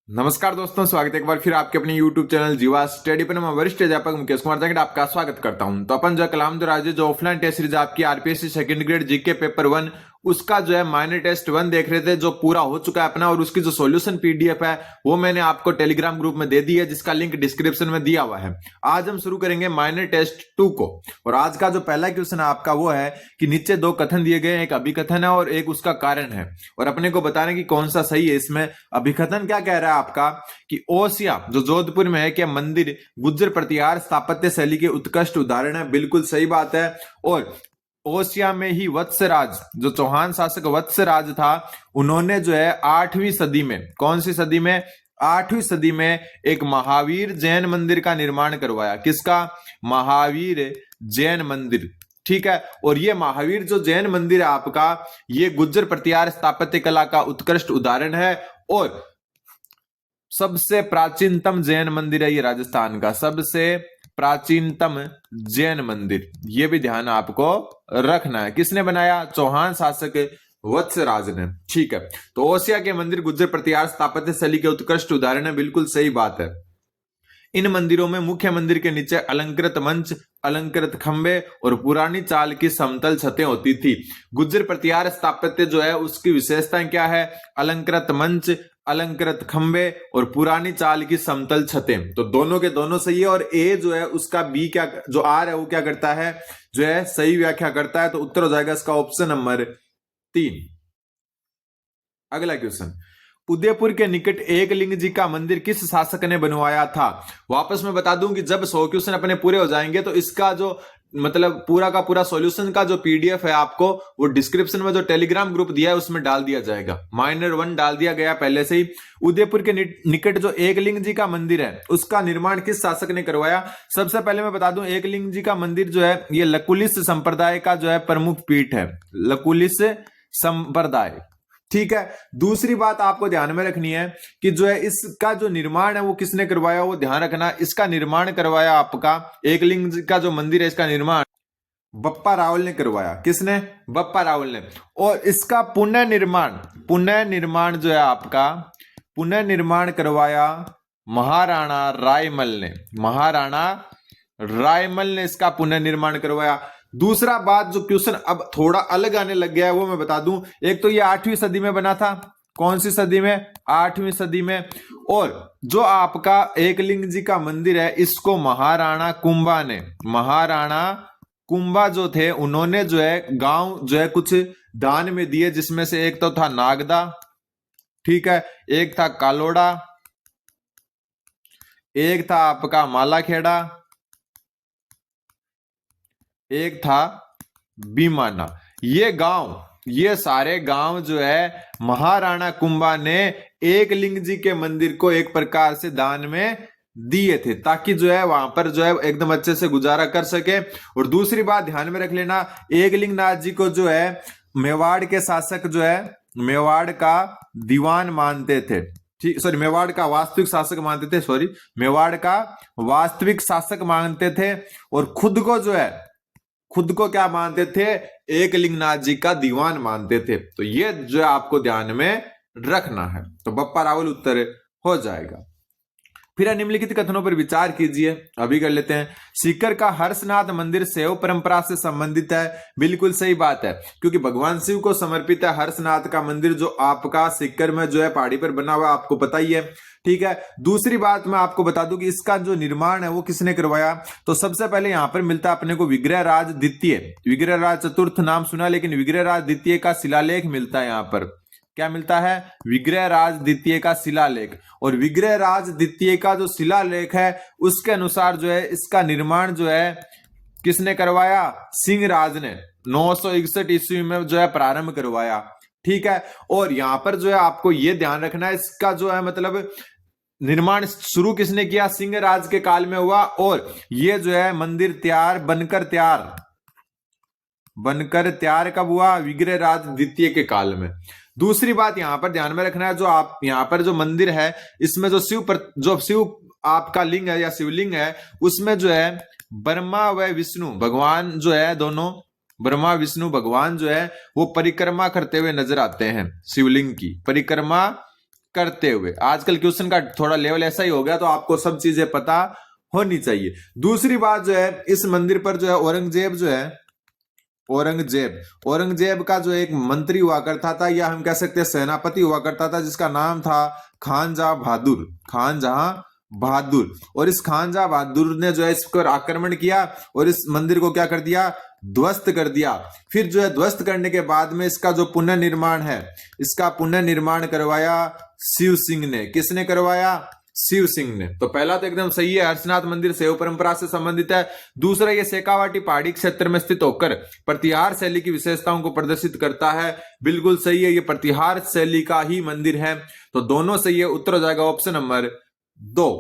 नमस्कार दोस्तों, स्वागत है एक बार फिर आपके अपने YouTube चैनल जीवा स्टडी पर। मैं वरिष्ठ अध्यापक मुकेश कुमार जांगड़ आपका स्वागत करता हूं। तो अपन जो कलाम जो जो ऑफलाइन टेस्ट सीरीज आपकी RPSC second grade GK paper 1 उसका जो है माइनर टेस्ट 1 देख रहे थे, जो पूरा हो चुका है अपना, और उसकी जो सॉल्यूशन पीडीएफ है वो मैंने आपको टेलीग्राम ग्रुप में दे दी है, जिसका लिंक डिस्क्रिप्शन में दिया हुआ है। आज हम शुरू करेंगे माइनर टेस्ट 2 को। और आज का जो पहला क्वेश्चन है आपका वो है कि नीचे दो कथन दिए गए हैं, एक अभिकथन है और एक उसका कारण है, और अपने को बताना कि कौन सा सही है। इसमें अभिकथन क्या कह रहा है आपका कि ओसिया जो जोधपुर में है क्या मंदिर गुर्जर प्रतिहार स्थापत्य शैली के उत्कृष्ट उदाहरण है। बिल्कुल सही बात है। और ओसिया में ही वत्सराज, जो चौहान शासक वत्सराज था, उन्होंने जो है 8वीं सदी में, कौन सी सदी में, 8वीं सदी में एक महावीर जैन मंदिर का निर्माण करवाया। किसका? महावीर जैन मंदिर। ठीक है। और ये महावीर जो जैन मंदिर है आपका, ये गुर्जर प्रतिहार स्थापत्य कला का उत्कृष्ट उदाहरण है और सबसे प्राचीनतम जैन मंदिर है ये राजस्थान का, सबसे प्राचीनतम जैन मंदिर। ये भी ध्यान आपको रखना है। किसने बनाया? चौहान शासक वत्सराज ने। ठीक है। तो ओसिया के मंदिर गुर्जर प्रतिहार स्थापत्य शैली के उत्कृष्ट उदाहरण है। बिल्कुल सही बात है। इन मंदिरों में मुख्य मंदिर के नीचे अलंकृत मंच, अलंकृत खंबे और पुरानी चाल की समतल छतें होती थी। गुर्जर प्रतिहार स्थापत्य जो है उसकी विशेषताएं क्या है? अलंकृत मंच, अलंकृत खंबे और पुरानी चाल की समतल छतें। तो दोनों के दोनों सही है। और ए जो है उसका बी क्या, जो आर है वो क्या करता है, जो है सही व्याख्या करता है। तो उत्तर हो जाएगा इसका ऑप्शन नंबर 3। अगला क्वेश्चन, उदयपुर के निकट एकलिंग जी का मंदिर किस शासक ने बनवाया था? वापस मैं बता दूं कि जब 100 क्वेश्चन अपने पूरे हो जाएंगे तो इसका जो मतलब पूरा का पूरा सॉल्यूशन का जो पीडीएफ है आपको वो डिस्क्रिप्शन में जो टेलीग्राम ग्रुप दिया है उसमें डाल दिया जाएगा। माइनर 1 डाल दिया गया पहले से ही। उदयपुर के निकट जो एकलिंग जी का मंदिर है उसका निर्माण किस शासक ने करवाया? सबसे पहले मैं बता दूं, एकलिंग जी का मंदिर जो है ये लकुलिश संप्रदाय का जो है प्रमुख पीठ है, लकुलिश संप्रदाय। ठीक है। दूसरी बात आपको ध्यान में रखनी है कि जो है इसका जो निर्माण है वो किसने करवाया, वो ध्यान रखना। इसका निर्माण करवाया आपका, एकलिंग का जो मंदिर है इसका निर्माण बप्पा रावल ने करवाया। किसने? बप्पा रावल ने। और इसका पुनर्निर्माण जो है आपका, पुनर्निर्माण करवाया महाराणा रायमल ने। महाराणा रायमल ने इसका पुनर्निर्माण करवाया। दूसरा बात, जो क्वेश्चन अब थोड़ा अलग आने लग गया है वो मैं बता दूं। एक तो ये 8वीं सदी में बना था। कौन सी सदी में? 8वीं सदी में। और जो आपका एकलिंग जी का मंदिर है इसको महाराणा कुंभा ने, महाराणा कुंभा जो थे उन्होंने जो है गांव जो है कुछ दान में दिए, जिसमें से एक तो था नागदा, ठीक है, एक था कालोड़ा, एक था आपका मालाखेड़ा, एक था बीमाना। ये गांव, ये सारे गांव जो है महाराणा कुंभा ने एकलिंग जी के मंदिर को एक प्रकार से दान में दिए थे, ताकि जो है वहां पर जो है एकदम अच्छे से गुजारा कर सके। और दूसरी बात ध्यान में रख लेना, एकलिंग नाथ जी को जो है मेवाड़ के शासक जो है मेवाड़ का दीवान मानते थे। ठीक, सॉरी, मेवाड़ का वास्तविक शासक मानते थे, सॉरी, मेवाड़ का वास्तविक शासक मानते थे। और खुद को जो है, खुद को क्या मानते थे? एकलिंगनाथ जी का दीवान मानते थे। तो ये जो है आपको ध्यान में रखना है। तो बप्पा रावल उत्तर हो जाएगा। फिर निम्नलिखित कथनों पर विचार कीजिए। अभी कर लेते हैं। सीकर का हर्षनाथ मंदिर शैव परंपरा से संबंधित है। बिल्कुल सही बात है, क्योंकि भगवान शिव को समर्पित है हर्षनाथ का मंदिर, जो आपका सीकर में जो है पहाड़ी पर बना हुआ, आपको पता ही है। ठीक है। दूसरी बात मैं आपको बता दूं कि इसका जो निर्माण है वो किसने करवाया? तो सबसे पहले यहां पर मिलता है अपने को विग्रहराज द्वितीय। विग्रहराज चतुर्थ नाम सुना, लेकिन विग्रहराज द्वितीय का शिलालेख मिलता है। यहां पर क्या मिलता है? विग्रहराज द्वितीय का शिलालेख। और विग्रहराज द्वितीय का जो शिलालेख है उसके अनुसार जो है इसका निर्माण जो है किसने करवाया? सिंहराज ने 961 ईस्वी में जो है प्रारंभ करवाया। ठीक है। और यहां पर जो है आपको यह ध्यान रखना है, इसका जो है मतलब निर्माण शुरू किसने किया? सिंहराज के काल में हुआ। और यह जो है मंदिर बनकर तैयार कब हुआ? विग्रहराज द्वितीय के काल में। दूसरी बात यहां पर ध्यान में रखना है, जो आप यहां पर जो मंदिर है इसमें जो शिव आपका लिंग है या शिवलिंग है, उसमें जो है ब्रह्मा व विष्णु भगवान जो है, दोनों ब्रह्मा विष्णु भगवान जो है वो परिक्रमा करते हुए नजर आते हैं। शिवलिंग की परिक्रमा करते हुए। आजकल क्वेश्चन का थोड़ा लेवल ऐसा ही हो गया, तो आपको सब चीजें पता होनी चाहिए। दूसरी बात जो है, इस मंदिर पर जो है औरंगजेब जो है, औरंगजेब का जो एक मंत्री हुआ करता था, या हम कह सकते हैं सेनापति हुआ करता था, जिसका नाम था खानजहां बहादुर। और इस खानजहां बहादुर ने जो है इस पर आक्रमण किया और इस मंदिर को क्या कर दिया, ध्वस्त कर दिया। फिर जो है ध्वस्त करने के बाद में इसका जो पुनर्निर्माण है, इसका पुनर्निर्माण करवाया शिव सिंह ने। किसने करवाया, शिव सिंह ने। तो पहला तो एकदम सही है, हर्षनाथ मंदिर शैव परंपरा से संबंधित है। दूसरा, ये शेखावाटी पहाड़ी क्षेत्र में स्थित होकर प्रतिहार शैली की विशेषताओं को प्रदर्शित करता है। बिल्कुल सही है, ये प्रतिहार शैली का ही मंदिर है। तो दोनों सही है, उत्तर हो जाएगा ऑप्शन नंबर 2।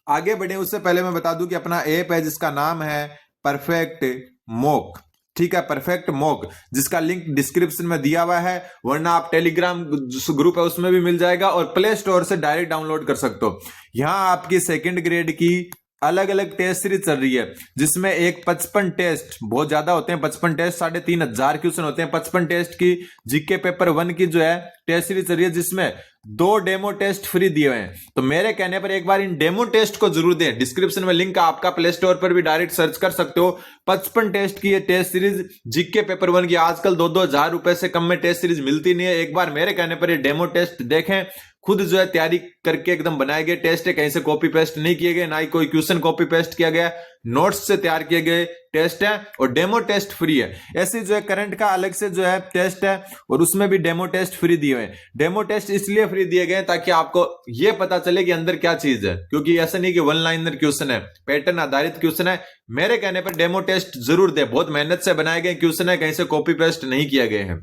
आगे बढ़े उससे पहले मैं बता दूं कि अपना ऐप है जिसका नाम है परफेक्ट मॉक। ठीक है, परफेक्ट मॉक, जिसका लिंक डिस्क्रिप्शन में दिया हुआ है, वरना आप टेलीग्राम ग्रुप है उसमें भी मिल जाएगा, और प्ले स्टोर से डायरेक्ट डाउनलोड कर सकते हो। यहां आपकी सेकंड ग्रेड की अलग अलग टेस्ट सीरीज चल रही है, जिसमें एक 55 टेस्ट, बहुत ज्यादा होते हैं 55 टेस्ट, 3500 क्वेश्चन होते हैं 55 टेस्ट की जीके पेपर 1 की जो है टेस्ट सीरीज चल रही है, जिसमें 2 डेमो टेस्ट फ्री दिए हुए हैं। तो मेरे कहने पर एक बार इन डेमो टेस्ट को जरूर दें। डिस्क्रिप्शन में लिंक आपका, प्ले स्टोर पर भी डायरेक्ट सर्च कर सकते हो। 55 टेस्ट की ये टेस्ट सीरीज जीके पेपर 1 की, आजकल 2-2 हजार रुपए से कम में टेस्ट सीरीज मिलती नहीं है। एक बार मेरे कहने पर ये डेमो टेस्ट देखें, खुद जो है तैयारी करके एकदम बनाए गए टेस्ट है, कहीं से कॉपी पेस्ट नहीं किए गए, ना ही कोई क्वेश्चन कॉपी पेस्ट किया गया, नोट्स से तैयार किए गए टेस्ट है, और डेमो टेस्ट फ्री है। ऐसे जो है करंट का अलग से जो है टेस्ट है, और उसमें भी डेमो टेस्ट फ्री दिए हुए हैं। डेमो टेस्ट इसलिए फ्री दिए गए ताकि आपको यह पता चले कि अंदर क्या चीज है, क्योंकि ऐसा नहीं कि 1 लाइनर क्वेश्चन है, पैटर्न आधारित क्वेश्चन है। मेरे कहने पर डेमो टेस्ट जरूर दे, बहुत मेहनत से बनाए गए क्वेश्चन है, कहीं से कॉपी पेस्ट नहीं किया गए हैं।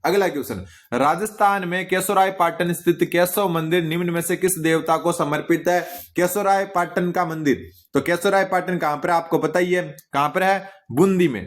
अगला क्वेश्चन, राजस्थान में केशोराय पाटन स्थित केशव मंदिर निम्न में से किस देवता को समर्पित है? केशोराय पाटन का मंदिर, तो केशोराय पाटन कहां पर है आपको पता ही है, कहां पर है, बूंदी में।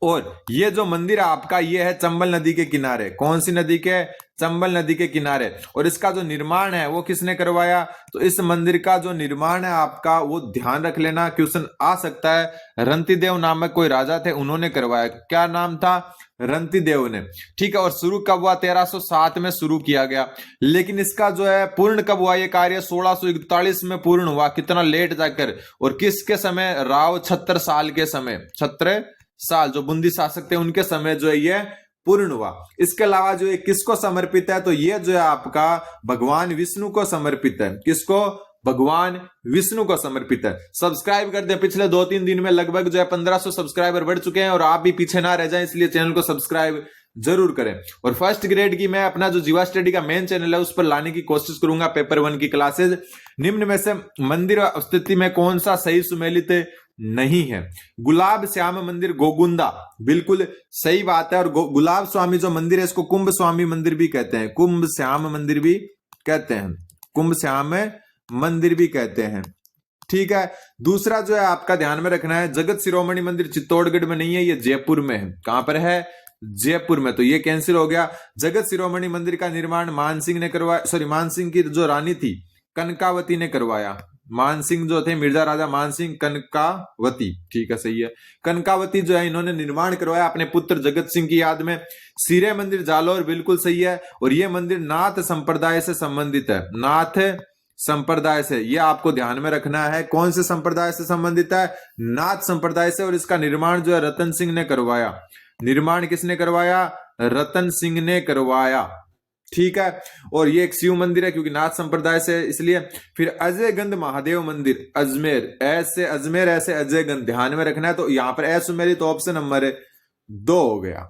और ये जो मंदिर है आपका, ये है चंबल नदी के किनारे। कौन सी नदी के? चंबल नदी के किनारे। और इसका जो निर्माण है वो किसने करवाया? तो इस मंदिर का जो निर्माण है आपका, वो ध्यान रख लेना, क्वेश्चन आ सकता है, रंतिदेव नामक कोई राजा थे, उन्होंने करवाया। क्या नाम था? रंतिदेव ने। ठीक है, और शुरू कब हुआ? 1307 में शुरू किया गया। लेकिन इसका जो है पूर्ण कब हुआ ये कार्य? 1641 में पूर्ण हुआ। कितना लेट जाकर, और किसके समय? राव छत्र साल के समय, छत्र साल जो बूंदी शासक थे उनके समय जो है ये पूर्ण हुआ। इसके अलावा जो है किसको समर्पित है? तो ये जो है आपका भगवान विष्णु को समर्पित है। किसको? भगवान विष्णु को समर्पित है। सब्सक्राइब कर दे, पिछले 2-3 दिन में लगभग जो है 1500 सब्सक्राइबर बढ़ चुके हैं, और आप भी पीछे ना रह जाएं, इसलिए चैनल को सब्सक्राइब जरूर करें। और फर्स्ट ग्रेड की मैं अपना जो जीवा स्टडी का मेन चैनल है उस पर लाने की कोशिश करूंगा पेपर 1 की क्लासेज। निम्न में से मंदिर स्थिति में कौन सा सही सुमेलित नहीं है? गुलाब श्याम मंदिर गोगुंदा, बिल्कुल सही बात है। और गुलाब स्वामी जो मंदिर है इसको कुंभ स्वामी मंदिर भी कहते हैं, कुंभ श्याम मंदिर भी कहते हैं, कुंभ श्याम मंदिर भी कहते हैं। ठीक है, दूसरा जो है आपका ध्यान में रखना है, जगत शिरोमणि मंदिर चित्तौड़गढ़ में नहीं है, ये जयपुर में है। कहां पर है? जयपुर में। तो ये कैंसिल हो गया। जगत शिरोमणि मंदिर का निर्माण मानसिंह ने करवाया, सॉरी, मानसिंह की जो रानी थी कनकावती ने करवाया। मानसिंह जो थे, मिर्जा राजा मानसिंह, कनकावती, ठीक है, सही है, कनकावती जो है इन्होंने निर्माण करवाया अपने पुत्र जगत सिंह की याद में। सिरे मंदिर जालोर, बिल्कुल सही है। और ये मंदिर नाथ संप्रदाय से संबंधित है, नाथ संप्रदाय से, ये आपको ध्यान में रखना है। कौन से संप्रदाय से संबंधित है? नाथ संप्रदाय से। और इसका निर्माण जो है रतन सिंह ने करवाया। निर्माण किसने करवाया? रतन सिंह ने करवाया। ठीक है, और ये एक शिव मंदिर है क्योंकि नाथ संप्रदाय से, इसलिए। फिर अजयगंध महादेव मंदिर, अजमेर, ऐसे अजमेर, ऐसे अजयगंध, ध्यान में रखना है। तो यहां पर असुमेरी, तो ऑप्शन नंबर 2 हो गया।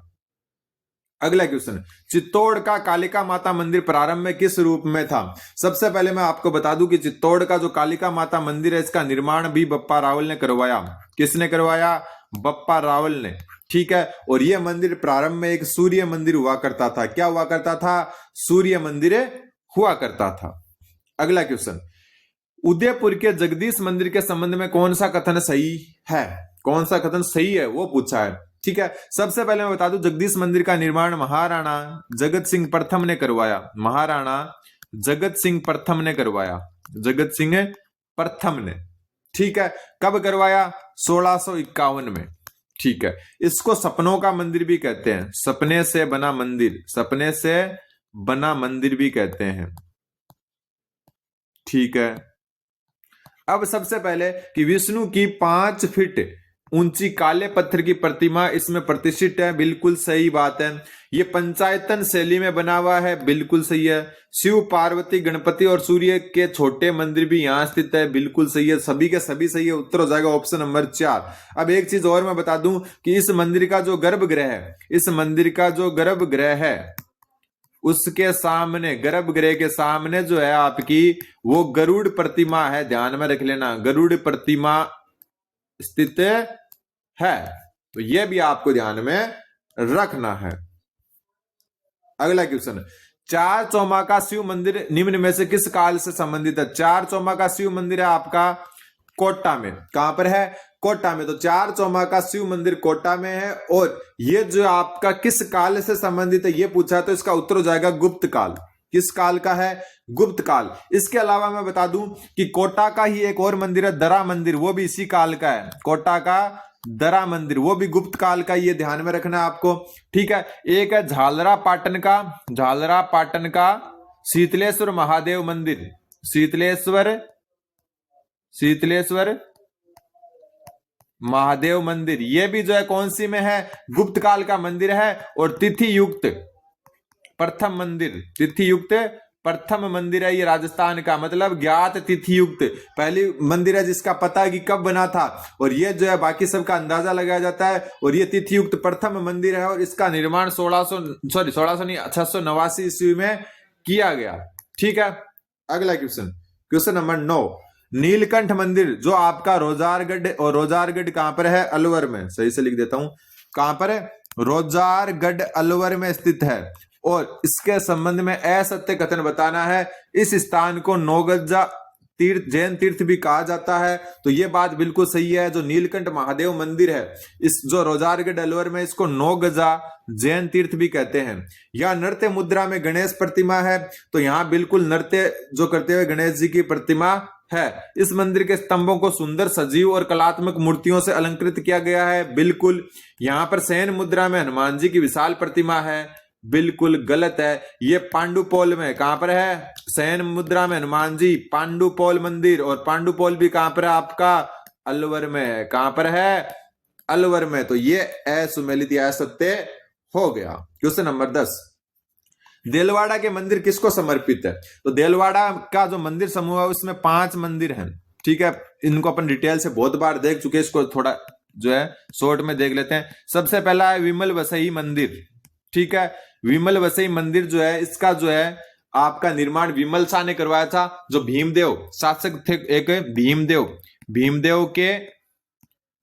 अगला क्वेश्चन, चित्तौड़ का कालिका माता मंदिर प्रारंभ में किस रूप में था? सबसे पहले मैं आपको बता दूं कि चित्तौड़ का जो कालिका माता मंदिर है इसका निर्माण भी बप्पा रावल ने करवाया। किसने करवाया? बप्पा रावल ने। ठीक है, और यह मंदिर प्रारंभ में एक सूर्य मंदिर हुआ करता था। क्या हुआ करता था? सूर्य मंदिर हुआ करता था। अगला क्वेश्चन, उदयपुर के जगदीश मंदिर के संबंध में कौन सा कथन सही है? कौन सा कथन सही है वो पूछा है। ठीक है, सबसे पहले मैं बता दूं जगदीश मंदिर का निर्माण महाराणा जगत सिंह प्रथम ने करवाया। महाराणा जगत सिंह प्रथम ने करवाया, जगत सिंह प्रथम ने। ठीक है, कब करवाया? 1651 में। ठीक है, इसको सपनों का मंदिर भी कहते हैं, सपने से बना मंदिर, सपने से बना मंदिर भी कहते हैं। ठीक है। अब सबसे पहले कि विष्णु की 5 फीट ऊंची काले पत्थर की प्रतिमा इसमें प्रतिष्ठित है, बिल्कुल सही बात है। ये पंचायतन शैली में बना हुआ है, बिल्कुल सही है। शिव पार्वती गणपति और सूर्य के छोटे मंदिर भी यहाँ स्थित है, बिल्कुल सही है। सभी के सभी सही है, उत्तर हो जाएगा ऑप्शन नंबर 4। अब एक चीज और मैं बता दूं कि इस मंदिर का जो गर्भगृह है, इस मंदिर का जो गर्भगृह है उसके सामने, गर्भगृह के सामने जो है आपकी वो गरुड़ प्रतिमा है, ध्यान में रख लेना, गरुड़ प्रतिमा स्थित है। तो यह भी आपको ध्यान में रखना है। अगला क्वेश्चन, चार चौमा का शिव मंदिर निम्न में से किस काल से संबंधित है? चार चौमा का शिव मंदिर है आपका कोटा में। कहां पर है? कोटा में। तो चार चौमा का शिव मंदिर कोटा में है। और ये जो आपका किस काल से संबंधित है ये पूछा है, तो इसका उत्तर हो जाएगा गुप्त काल। किस काल का है? गुप्त काल। इसके अलावा मैं बता दूं कि कोटा का ही एक और मंदिर है दरा मंदिर, वो भी इसी काल का है। कोटा का दरा मंदिर वो भी गुप्त काल का, ये ध्यान में रखना है आपको। ठीक है। एक है झालरा पाटन का, झालरा पाटन का शीतलेश्वर महादेव मंदिर, शीतलेश्वर महादेव मंदिर, ये भी जो है कौन सी में है? गुप्त काल का मंदिर है। और तिथि युक्त प्रथम मंदिर, तिथि युक्त प्रथम मंदिर है ये राजस्थान का, मतलब ज्ञात तिथि युक्त पहली मंदिर है जिसका पता है कि कब बना था। और ये जो है बाकी सबका अंदाजा लगाया जाता है। और ये तिथि युक्त प्रथम मंदिर है और इसका निर्माण 689 ईस्वी में किया गया। ठीक है। अगला क्वेश्चन, क्वेश्चन नंबर 9, नीलकंठ मंदिर जो आपका रोजारगढ़, और रोजारगढ़ कहां पर है? अलवर में। सही से लिख देता हूं, कहां पर है? रोजारगढ़ अलवर में स्थित है। और इसके संबंध में असत्य कथन बताना है। इस स्थान को नौगजा तीर्थ, जैन तीर्थ भी कहा जाता है। तो ये बात बिल्कुल सही है। जो नीलकंठ महादेव मंदिर है इस जो रोजारगढ़ अलवर में, इसको नौगजा जैन तीर्थ भी कहते हैं। या नृत्य मुद्रा में गणेश प्रतिमा है, तो यहाँ बिल्कुल नृत्य जो करते हुए गणेश जी की प्रतिमा है। इस मंदिर के स्तंभों को सुंदर सजीव और कलात्मक मूर्तियों से अलंकृत किया गया है, बिल्कुल। यहाँ पर शयन मुद्रा में हनुमान जी की विशाल प्रतिमा है, बिल्कुल गलत है। ये पांडुपोल में, कहां पर है? शयन मुद्रा में हनुमान जी, पांडुपोल मंदिर। और पांडुपोल भी कहां पर है आपका? अलवर में है। कहां पर है? अलवर में। तो ये असुमेलित या असत्य हो गया। क्वेश्चन नंबर 10, देलवाड़ा के मंदिर किसको समर्पित है? तो देलवाड़ा का जो मंदिर समूह है उसमें 5 मंदिर हैं। ठीक है। इनको अपन डिटेल से बहुत बार देख चुके हैं, इसको थोड़ा जो है शॉर्ट में देख लेते हैं। सबसे पहला है विमल वसई मंदिर। ठीक है। विमल वसई मंदिर जो है इसका जो है आपका निर्माण विमल शाह ने करवाया था, जो भीमदेव शासक थे, एक भीमदेव के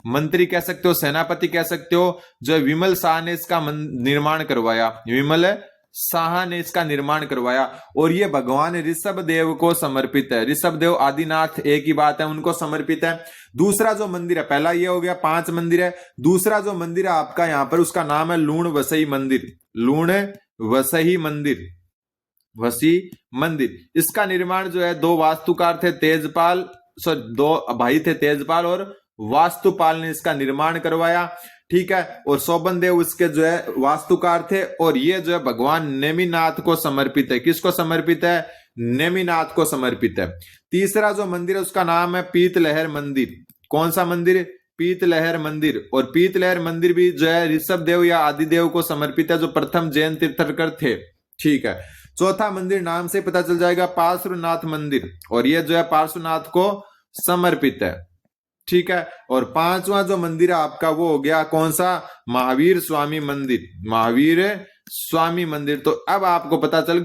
मंत्री कह सकते हो, सेनापति कह सकते हो, जो विमल शाह ने इसका निर्माण करवाया, विमल शाह ने इसका निर्माण करवाया। और ये भगवान ऋषभ देव को समर्पित है। ऋषभ देव आदिनाथ एक ही बात है, उनको समर्पित है। दूसरा जो मंदिर है, पहला ये हो गया 5 मंदिर है। दूसरा जो मंदिर है आपका यहाँ पर, उसका नाम है लूण वसई मंदिर, लूण वसई मंदिर, वसी मंदिर। इसका निर्माण जो है 2 वास्तुकार थे, तेजपाल, 2 भाई थे, तेजपाल और वास्तुपाल ने इसका निर्माण करवाया। ठीक है। और शोभन देव उसके जो है वास्तुकार थे। और ये जो है भगवान नेमिनाथ को समर्पित है। किसको समर्पित है? नेमिनाथ को समर्पित है। तीसरा जो मंदिर है उसका नाम है पीतलहर मंदिर। कौन सा मंदिर? पीतलहर मंदिर। और पीतलहर मंदिर भी जो है ऋषभ देव या आदिदेव को समर्पित है, जो प्रथम जैन तीर्थंकर थे। ठीक है। चौथा मंदिर नाम से पता चल जाएगा, पार्श्वनाथ मंदिर। और ये जो है पार्श्वनाथ को समर्पित है। ठीक है। और 5वां जो मंदिर है आपका वो हो गया कौन सा? महावीर स्वामी मंदिर, महावीर स्वामी मंदिर। तो अब आपको पता चल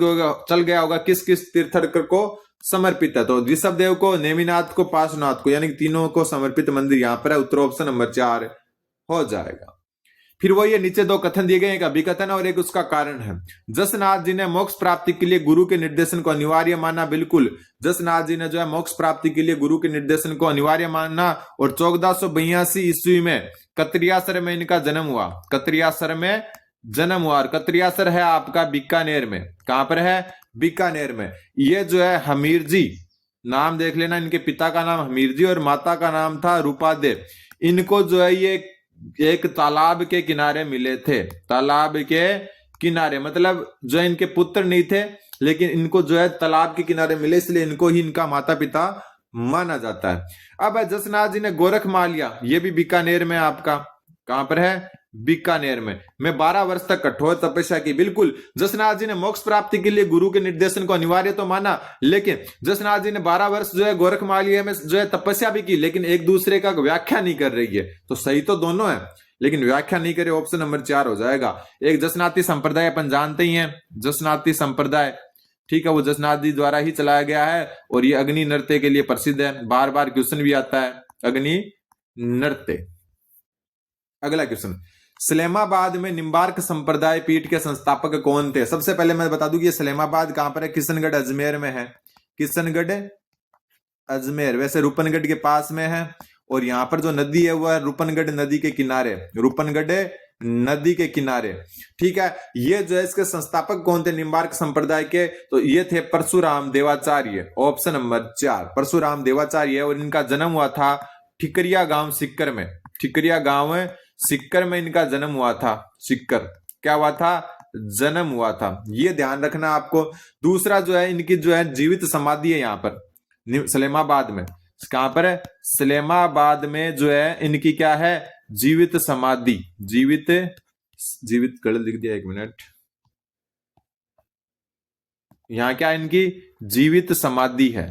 गया होगा किस किस तीर्थंकर को समर्पित है। तो ऋषभ देव को, नेमिनाथ को, पार्श्वनाथ को, यानी तीनों को समर्पित मंदिर यहाँ पर है। उत्तर ऑप्शन नंबर 4 हो जाएगा। फिर वो ये नीचे 2 कथन दिए गए, एक अभिकथन और एक उसका कारण है। जसनाथ जी ने मोक्ष प्राप्ति के लिए गुरु के निर्देशन को अनिवार्य माना, बिल्कुल। जसनाथ जी ने जो है मोक्ष प्राप्ति के लिए गुरु के निर्देशन को अनिवार्य माना। और 1482 ईस्वी में कतरियासर में इनका जन्म हुआ, कतरियासर में जन्म हुआ। और कतरियासर है आपका बीकानेर में। कहां पर है? बीकानेर में। ये जो है हमीर जी, नाम देख लेना, इनके पिता का नाम हमीर जी और माता का नाम था रूपादे। इनको जो है ये एक तालाब के किनारे मिले थे, तालाब के किनारे, मतलब जो है इनके पुत्र नहीं थे लेकिन इनको जो है तालाब के किनारे मिले, इसलिए इनको ही इनका माता पिता माना जाता है। अब जसनाथ जी ने गोरख मान लिया, ये भी बीकानेर में आपका, कहां पर है, बीकानेर में 12 वर्ष तक कठोर तपस्या की। बिल्कुल जसनाथ जी ने मोक्ष प्राप्ति के लिए गुरु के निर्देशन को अनिवार्य तो माना, लेकिन जसनाथ जी ने 12 वर्ष जो है गोरखमालिया में जो है तपस्या भी की, लेकिन एक दूसरे का व्याख्या नहीं कर रही है। तो सही तो दोनों है लेकिन व्याख्या नहीं करे, ऑप्शन नंबर 4 हो जाएगा। एक जसनाती संप्रदाय अपन जानते ही हैं, जसनाती संप्रदाय, ठीक है, वो जसनाथ जी द्वारा ही चलाया गया है और ये अग्नि नृत्य के लिए प्रसिद्ध है, बार बार क्वेश्चन भी आता है अग्नि नृत्य। अगला क्वेश्चन, सलेमाबाद में निम्बार्क संप्रदाय पीठ के संस्थापक कौन थे? सबसे पहले मैं बता दूं कि ये सलेमाबाद कहां पर है, किशनगढ़ अजमेर में है, किशनगढ़ अजमेर, वैसे रूपनगढ़ के पास में है। और यहां पर जो नदी है वो है रूपनगढ़ नदी के किनारे, रूपनगढ़ नदी के किनारे, ठीक है। ये जो है इसके संस्थापक कौन थे निम्बार्क संप्रदाय के? तो ये थे परशुराम देवाचार्य, ऑप्शन नंबर 4 परशुराम देवाचार्य। और इनका जन्म हुआ था ठिकरिया गांव सिक्कर में, ठिकरिया गांव सिक्कर में इनका जन्म हुआ था, सिक्कर क्या हुआ था, जन्म हुआ था, ये ध्यान रखना आपको। दूसरा जो है इनकी जो है जीवित समाधि है यहाँ पर सलेमाबाद में, कहां पर है, सलेमाबाद में जो है इनकी क्या है, जीवित समाधि, जीवित गलत लिख दिया, एक मिनट, यहां क्या इनकी जीवित समाधि है।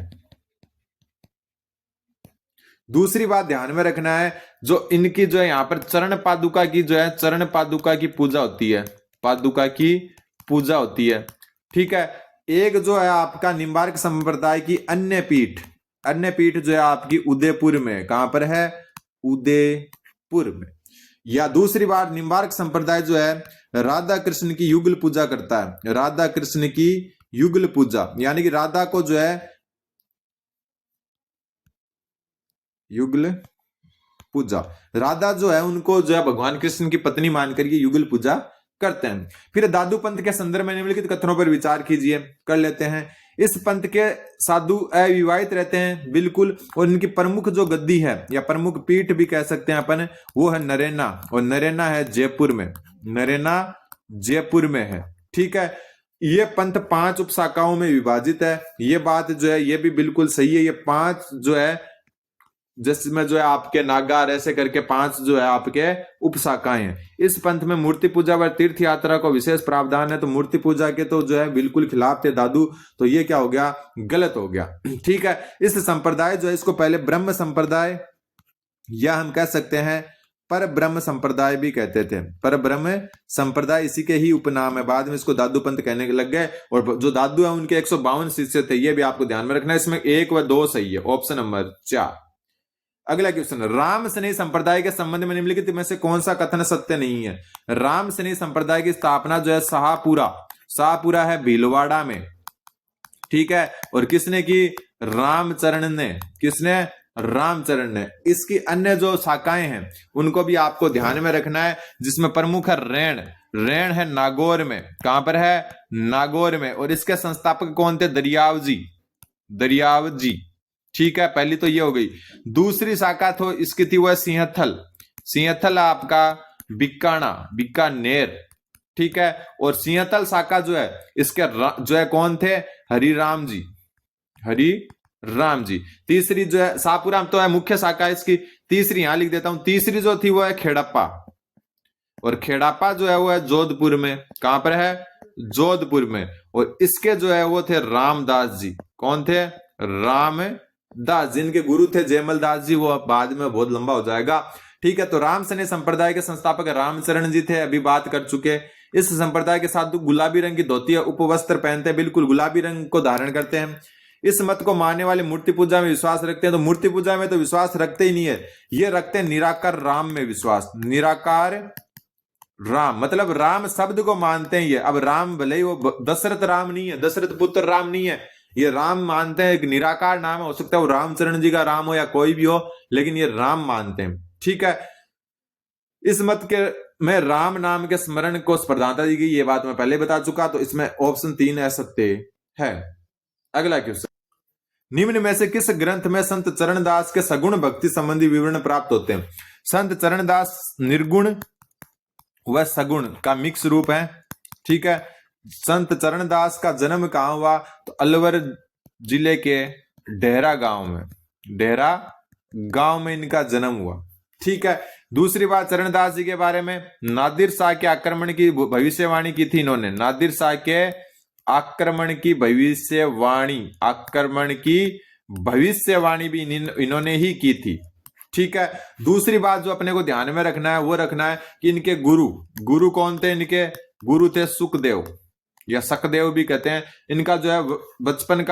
दूसरी बात ध्यान में रखना है, जो इनकी जो है यहां पर चरण पादुका की जो है, चरण पादुका की पूजा होती है, पादुका की पूजा होती है, ठीक है। एक जो है आपका निम्बार्क संप्रदाय की अन्य पीठ जो है आपकी उदयपुर में, कहां पर है, उदयपुर में। या दूसरी बात, निम्बार्क संप्रदाय जो है राधा कृष्ण की युगल पूजा करता है, राधा कृष्ण की युगल पूजा, यानी कि राधा को जो है युगल पूजा, राधा जो है उनको जो है भगवान कृष्ण की पत्नी मानकर ये युगल पूजा करते हैं। फिर दादू पंथ के संदर्भ में निम्नलिखित कथनों पर विचार कीजिए, कर लेते हैं। इस पंथ के साधु अविवाहित रहते हैं, बिल्कुल, और इनकी प्रमुख जो गद्दी है या प्रमुख पीठ भी कह सकते हैं अपन, वो है नरेना, और नरेना है जयपुर में, नरेना जयपुर में है, ठीक है। ये पंथ 5 उपशाखाओं में विभाजित है, ये बात जो है ये भी बिल्कुल सही है। ये 5 जो है जिसमें जो है आपके नागार ऐसे करके 5 जो है आपके उपशाखाएं हैं। इस पंथ में मूर्ति पूजा व तीर्थ यात्रा को विशेष प्रावधान है, तो मूर्ति पूजा के तो जो है बिल्कुल खिलाफ थे दादू, तो ये क्या हो गया, गलत हो गया, ठीक है। इस संप्रदाय जो है इसको पहले ब्रह्म संप्रदाय या हम कह सकते हैं पर ब्रह्म संप्रदाय भी कहते थे, पर ब्रह्म संप्रदाय इसी के ही उपनाम है। बाद में इसको दादू पंथ कहने लग गए, और जो दादू है उनके 152 शिष्य थे, ये भी आपको ध्यान में रखना है। इसमें 1 व 2 सही है, ऑप्शन नंबर 4। अगला क्वेश्चन, राम स्नेही संप्रदाय के संबंध में निम्नलिखित में से कौन सा कथन सत्य नहीं है? राम स्नेही संप्रदाय की स्थापना जो है शाहपुरा है भीलवाड़ा में, ठीक है। और किसने की, रामचरण ने, किसने, रामचरण ने। इसकी अन्य जो शाखाएं हैं उनको भी आपको ध्यान में रखना है, जिसमें प्रमुख है रेण है नागौर में, कहां पर है, नागौर में। और इसके संस्थापक कौन थे, दरियाव जी, ठीक है। पहली तो ये हो गई। दूसरी शाखा तो इसकी थी वह सिंहथल आपका बीकानेर, ठीक है। और सिंहथल शाखा जो है इसके जो है कौन थे, हरिराम जी। तीसरी जो है शाहपुरा तो है मुख्य शाखा इसकी, तीसरी यहां लिख देता हूं, तीसरी जो थी वो है खेड़प्पा, और खेड़प्पा जो है वो है जोधपुर में, कहां पर है, जोधपुर में। और इसके जो है वो थे रामदास जी, कौन थे, रामदास, जिनके गुरु थे जयमल दास जी, वो बाद में बहुत लंबा हो जाएगा, ठीक है। तो राम स्नेही संप्रदाय के संस्थापक रामचरण जी थे, अभी बात कर चुके। इस संप्रदाय के साथ गुलाबी रंग की धोती उपवस्त्र पहनते हैं, बिल्कुल गुलाबी रंग को धारण करते हैं। इस मत को मानने वाले मूर्ति पूजा में विश्वास रखते हैं, तो मूर्ति पूजा में तो विश्वास रखते ही नहीं है, ये रखते हैं निराकार राम में विश्वास, निराकार राम, मतलब राम शब्द को मानते हैं ये। अब राम भले ही वो दशरथ राम नहीं है, दशरथ पुत्र राम नहीं है, ये राम मानते हैं, एक निराकार नाम है, हो सकता है वो रामचरण जी का राम हो या कोई भी हो, लेकिन ये राम मानते हैं, ठीक है। इस मत के में राम नाम के स्मरण को प्रधानता दी गई, ये बात मैं पहले बता चुका, तो इसमें ऑप्शन 3 असत्य है। अगला क्वेश्चन, निम्न में से किस ग्रंथ में संत चरणदास के सगुण भक्ति संबंधी विवरण प्राप्त होते हैं? संत चरणदास निर्गुण व सगुण का मिक्स रूप है, ठीक है। संत चरणदास का जन्म कहाँ हुआ? तो अलवर जिले के डेहरा गांव में, डेहरा गांव में इनका जन्म हुआ। ठीक है। दूसरी बात चरणदास जी के बारे में, नादिर शाह के आक्रमण की भविष्यवाणी की थी इन्होंने। नादिर शाह के आक्रमण की भविष्यवाणी भी इन्होंने ही की थी। ठीक है। दूसरी बात जो अपने को ध्यान में रखना है वो रखना है कि इनके गुरु कौन थे? इनके गुरु थे सुखदेव या सकदेव भी कहते हैं। इनका जो है बचपन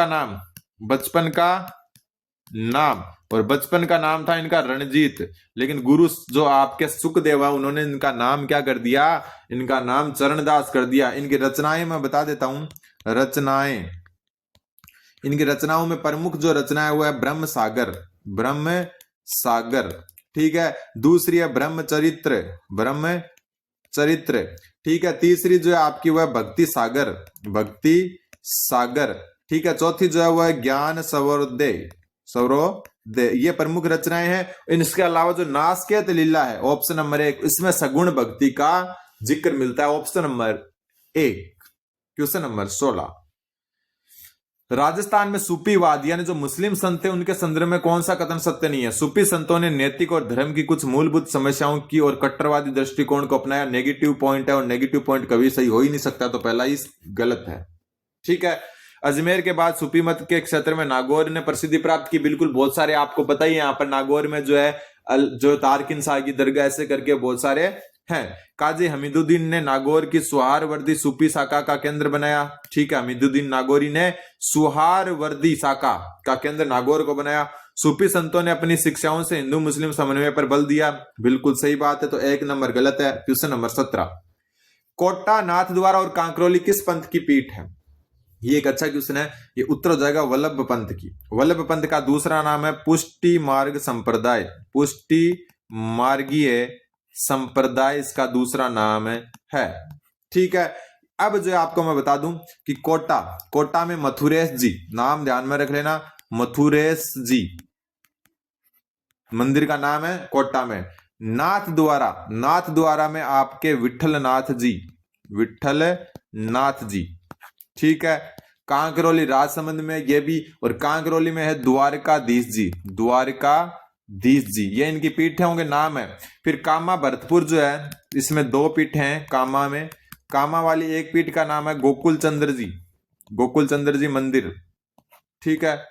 का नाम था इनका रणजीत, लेकिन गुरु जो आपके सुखदेव है उन्होंने इनका नाम क्या कर दिया? इनका नाम चरणदास कर दिया। इनकी रचनाएं मैं बता देता हूं। इनकी रचनाओं में प्रमुख जो रचना है वो है ब्रह्म सागर। ठीक है। दूसरी है ब्रह्मचरित्र। ठीक है। तीसरी जो है आपकी वो है भक्ति सागर। ठीक है। चौथी जो है वो है ज्ञान सरोदय। ये प्रमुख रचनाएं हैं। इसके अलावा जो नासकेत लीला है ऑप्शन नंबर 1, इसमें सगुण भक्ति का जिक्र मिलता है। Option number 1, question number 16। Rajasthan में सूफीवाद यानी जो मुस्लिम संत थे उनके संदर्भ में कौन सा कथन सत्य नहीं है? सूफी संतों ने नैतिक और धर्म की कुछ मूलभूत समस्याओं की और कट्टरवादी दृष्टिकोण को अपनाया। नेगेटिव पॉइंट है और नेगेटिव पॉइंट कभी सही हो ही नहीं सकता, तो पहला ही गलत है। ठीक है। अजमेर के बाद सूफी मत के क्षेत्र में नागौर ने प्रसिद्धि प्राप्त की। बिल्कुल, बहुत सारे आपको पता ही है, यहाँ पर नागौर में जो है जो तारकिन शाह की दरगाह ऐसे करके बहुत सारे हैं। काजी हमीदुद्दीन ने नागौर की सुहारवर्दी सूफी शाखा का केंद्र बनाया। ठीक है। हमीदुद्दीन नागौरी ने सुहारवर्दी शाखा का केंद्र नागौर को बनाया। सूफी संतों ने अपनी शिक्षाओं से हिंदू मुस्लिम समन्वय पर बल दिया। बिल्कुल सही बात है, तो 1 नंबर गलत है। Question number 17। कोटा, नाथद्वारा और कांकरोली किस पंथ की पीठ है? ये एक अच्छा क्वेश्चन है। ये उत्तर हो जाएगा वल्लभ पंथ की। वल्लभ पंथ का दूसरा नाम है पुष्टि मार्ग संप्रदाय। पुष्टि मार्गीय संप्रदाय इसका दूसरा नाम है। ठीक है। अब जो आपको मैं बता दूं कि कोटा में मथुरेश जी, नाम ध्यान में रख लेना, मथुरेश जी मंदिर का नाम है कोटा में। नाथ द्वारा में आपके विठल नाथ जी। ठीक है। कांकरोली राजसमंद में ये भी, और कांकरोली में है द्वारकाधीश जी, ये इनकी पीठे होंगे, नाम है। फिर कामा भरतपुर जो है इसमें 2 पीठ हैं कामा में। कामा वाली एक पीठ का नाम है गोकुल चंद्र जी मंदिर। ठीक है।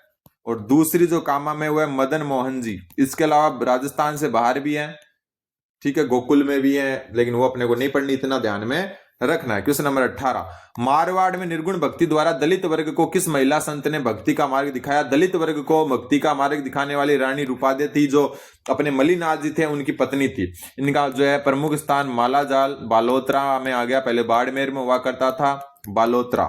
और दूसरी जो कामा में वो है मदन मोहन जी। इसके अलावा राजस्थान से बाहर भी है। ठीक है। गोकुल में भी है, लेकिन वो अपने को नहीं पढ़नी, इतना ध्यान में रखना है। Question number 18। मारवाड़ में निर्गुण भक्ति द्वारा दलित वर्ग को किस महिला संत ने भक्ति का मार्ग दिखाया? दलित वर्ग को भक्ति का मार्ग दिखाने वाली रानी रूपादे थी, जो अपने मलिनाथ जी थे उनकी पत्नी थी। इनका जो है प्रमुख स्थान मालाजाल बालोतरा में आ गया। पहले बाड़मेर में हुआ करता था बालोतरा।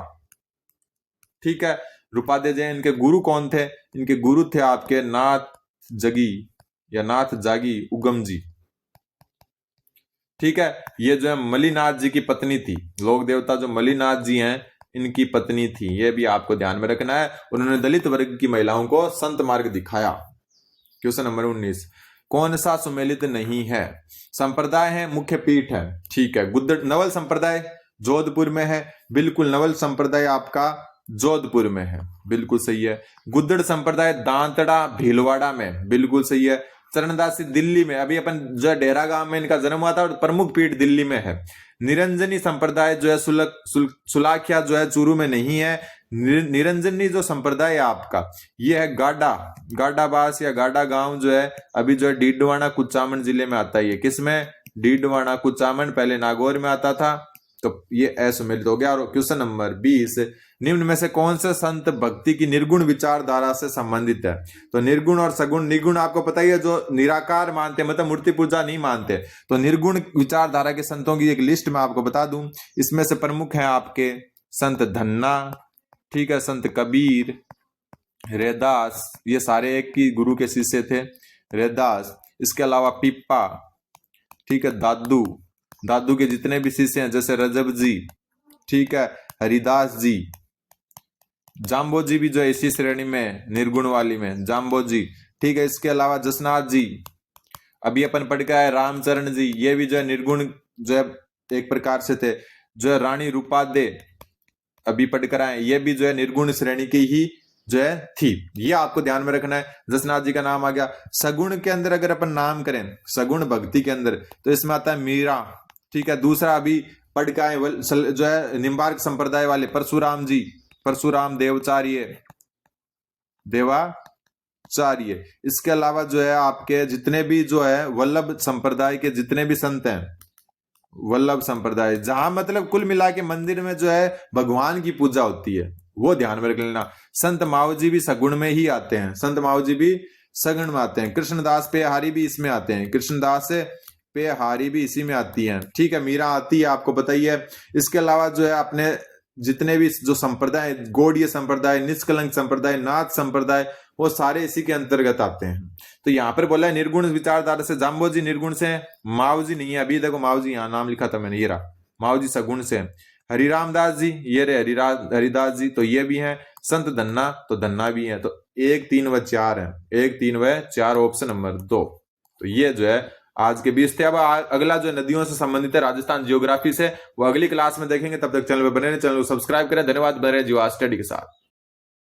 ठीक है। रूपादे जी, इनके गुरु कौन थे? इनके गुरु थे आपके नाथ जागी उगम जी। ठीक है। ये जो है मलिनाथ जी की पत्नी थी। लोक देवता जो मलिनाथ जी हैं इनकी पत्नी थी, ये भी आपको ध्यान में रखना है। उन्होंने दलित वर्ग की महिलाओं को संत मार्ग दिखाया। Question number 19। कौन सा सुमेलित नहीं है? संप्रदाय है, मुख्य पीठ है। ठीक है। नवल संप्रदाय जोधपुर में है। बिल्कुल, नवल संप्रदाय आपका जोधपुर में है, बिल्कुल सही है। गुद्दड़ संप्रदाय दांतड़ा भीलवाड़ा में, बिल्कुल सही है। चरणदासी दिल्ली में, अभी अपन जो डेरा गांव में इनका जन्म हुआ था और प्रमुख पीठ दिल्ली में है। निरंजनी संप्रदाय जो है सुलाखिया जो है चूरू में नहीं है। निरंजनी जो संप्रदाय है आपका ये है गाडाबास या गाडा गांव जो है अभी जो है डीडवाना कुचामन जिले में आता है। ये किसमें? डीडवाना कुचामन, पहले नागौर में आता था, तो ये असुमेलित हो गया। और क्वेश्चन नंबर 20। निम्न में से कौन से संत भक्ति की निर्गुण विचारधारा से संबंधित है? तो निर्गुण और सगुण, निर्गुण आपको पता ही है, जो निराकार मानते, मतलब मूर्ति पूजा नहीं मानते। तो निर्गुण विचारधारा के संतों की एक लिस्ट मैं आपको बता दूं। इसमें से प्रमुख है आपके संत धन्ना, ठीक है, संत कबीर, रैदास, ये सारे एक ही गुरु के शिष्य थे, रैदास। इसके अलावा पिप्पा, ठीक है, दादू के जितने भी शिष्य हैं जैसे रजब जी, ठीक है, हरिदास जी, जाम्बो जी भी जो है इसी श्रेणी में, निर्गुण वाली में जाम्बो जी, ठीक है। इसके अलावा जसनाथ जी, अभी अपन पढ़ के आए रामचरण जी, ये भी जो है निर्गुण जो है एक प्रकार से थे। जो है रानी रूपादे अभी पढ़कर आए, ये भी जो है निर्गुण श्रेणी की ही जो है थी। ये आपको ध्यान में रखना है। जसनाथ जी का नाम आ गया। सगुण के अंदर अगर अपन नाम करें, सगुण भक्ति के अंदर, तो इसमें आता है मीरा, ठीक है। दूसरा अभी पढ़ के आए जो है निम्बार्क संप्रदाय वाले परशुराम जी, परशुराम देवाचार्य, इसके अलावा जो है आपके जितने भी जो है वल्लभ संप्रदाय के जितने भी संत हैं, वल्लभ संप्रदाय, जहां मतलब कुल मिला के मंदिर में जो है भगवान की पूजा होती है, वो ध्यान में रख लेना। संत माओ जी भी सगुण में ही आते हैं, संत माओ जी भी सगुण में आते हैं। कृष्णदास पेहारी भी इसमें आते हैं, कृष्णदास पेहारी भी इसी में आती है, ठीक है। मीरा आती है, आपको बताइए। इसके अलावा जो है अपने जितने भी जो संप्रदाय, गौड़ीय संप्रदाय, निष्कलंक संप्रदाय, नाथ संप्रदाय, वो सारे इसी के अंतर्गत आते हैं। तो यहाँ पर बोला है निर्गुण विचारधारा से जाम्बो जी निर्गुण से, माओ जी नहीं है, अभी देखो माओ जी यहाँ नाम लिखा था मैंने, ये रहा, माओ जी सगुण से। हरिराम दास जी, ये रे हरिदास जी, तो ये भी हैं। संत धन्ना, तो धन्ना भी है। तो 1, 3 व 4 है, 1, 3 व 4 ऑप्शन नंबर 2। तो ये जो है आज के 20 थे। अब अगला जो नदियों से संबंधित है राजस्थान जियोग्राफी से, वो अगली क्लास में देखेंगे। तब तक चैनल पर बने रहें, चैनल को सब्सक्राइब करें। धन्यवाद। बने रहे जीवा स्टडी के साथ।